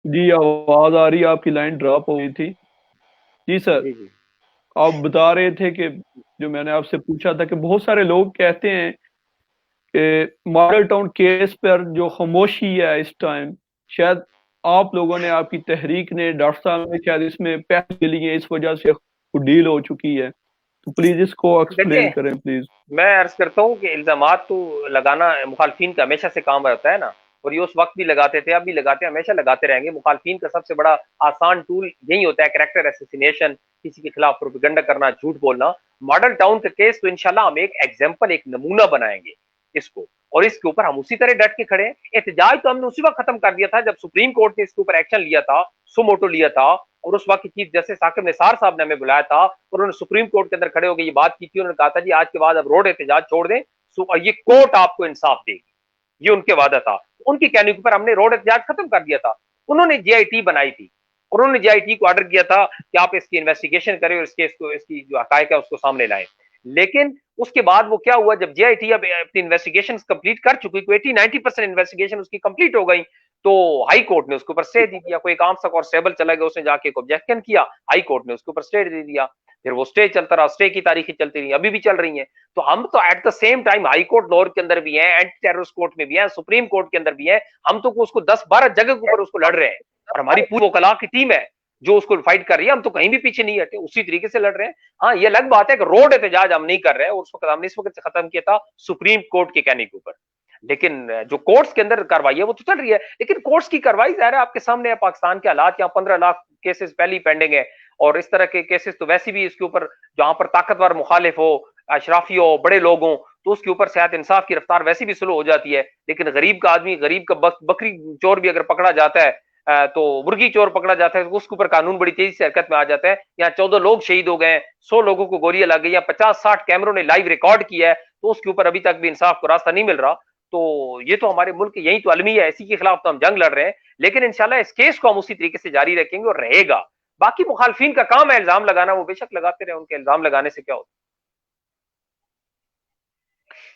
जी, आवाज आ रही है, आपकी लाइन ड्रॉप हो गई थी। जी सर, जी जी। आप बता रहे थे कि जो मैंने आपसे पूछा था कि बहुत सारे लोग कहते हैं कि मॉडल टाउन केस पर जो खामोशी है इस टाइम, शायद आप लोगों ने, आपकी तहरीक ने, डॉक्टर साहब ने शायद इसमें पैसे लिए, इस वजह से डील हो चुकी है। तो प्लीज इसको एक्सप्लेन देखिए, करें प्लीज। मैं अर्ज करता हूँ कि इल्जामात तो लगाना मुखालफिन का हमेशा से काम रहता है ना। और ये उस वक्त भी लगाते थे, अब भी लगाते हैं, हमेशा लगाते रहेंगे। मुखालफिन का सबसे बड़ा आसान टूल यही होता है, कैरेक्टर एसेसिनेशन, किसी के खिलाफ प्रोपेगेंडा करना, झूठ बोलना। मॉडल टाउन का केस तो इंशाल्लाह हम एक एग्जाम्पल, एक नमूना बनाएंगे इसको, और इसके ऊपर हम उसी तरह डट के खड़े हैं। एहतजाज तो हमने उसी वक्त खत्म कर दिया था जब सुप्रीम कोर्ट ने इसके ऊपर एक्शन लिया था, सुमोटो लिया था। और उस वक्त की चीफ जस्टिस साकिब निसार साहब ने हमें बुलाया था, और उन्होंने सुप्रीम कोर्ट के अंदर खड़े होकर ये बात की थी। उन्होंने कहा था जी आज के बाद अब रोड एहतजाज छोड़ दें, ये कोर्ट आपको इंसाफ देगी। ये उनके वादा था। उनके कहने के ऊपर हमने रोड एहतजाज खत्म कर दिया था। उन्होंने जीआईटी बनाई थी, और उन्होंने जीआईटी को ऑर्डर किया था कि आप इसकी इन्वेस्टिगेशन करें और इसके इसको इसकी जो हकायक है उसको सामने लाएं। लेकिन उसके बाद वो क्या हुआ, जब जीआईटी अब अपनी इन्वेस्टिगेशन कंप्लीट कर चुकी, को 80-90% इन्वेस्टिगेशन उसकी कंप्लीट हो गई, तो हाई कोर्ट ने उसके ऊपर स्टे दे दिया। कोई एक आम सा कांस्टेबल चला गया, उसने जाके ऑब्जेक्शन किया, हाई कोर्ट ने उसके ऊपर स्टे दे दिया। फिर वो स्टे चलता रहा, स्टे की तारीखें चलती रही, अभी भी चल रही हैं। तो हम तो at the same time high court Lahore के अंदर भी हैं, एंटी टेररिस्ट कोर्ट में भी हैं, सुप्रीम कोर्ट के अंदर भी हैं। हम तो उसको 10-12 जगह के ऊपर उसको लड़ रहे हैं, और हमारी पूरी वकला की टीम है जो उसको फाइट कर रही है। हम तो कहीं भी पीछे नहीं हटे, उसी तरीके से लड़ रहे हैं। हाँ, ये अलग बात है कि रोड एहतजाज हम नहीं कर रहे हैं, और उस वक्त हमने इस वक्त से खत्म किया था सुप्रीम कोर्ट के कहने के ऊपर। लेकिन जो कोर्ट्स के अंदर कार्रवाई है वो तो चल रही है। लेकिन कोर्ट्स की कार्रवाई ज़ाहिर है आपके सामने है, पाकिस्तान के हालात, यहाँ 15 लाख केसेस पहले ही पेंडिंग है। और इस तरह के केसेस तो वैसे भी इसके ऊपर, जहां पर ताकतवर मुखालिफ हो, अशराफी हो, बड़े लोग हों, तो उसके ऊपर सेहत इंसाफ की रफ्तार वैसे भी स्लो हो जाती है। लेकिन गरीब का आदमी, गरीब का बकरी चोर भी अगर पकड़ा जाता है, तो मुर्गी चोर पकड़ा जाता है, तो उसके ऊपर कानून बड़ी तेजी से हरकत में आ जाता है। यहाँ 14 लोग शहीद हो गए, 100 लोगों को गोलियां लग गई, 50-60 कैमरों ने लाइव रिकॉर्ड किया है, तो उसके ऊपर अभी तक भी इंसाफ को रास्ता नहीं मिल रहा। तो ये तो हमारे मुल्क यही तो अलमी है, इसी के खिलाफ तो हम जंग लड़ रहे हैं। लेकिन इंशाल्लाह इस केस को हम उसी तरीके से जारी रखेंगे और रहेगा। बाकी मुखालफिन का काम है इल्जाम लगाना, वो बेशक लगाते रहे, उनके इल्जाम लगाने से क्या होता है।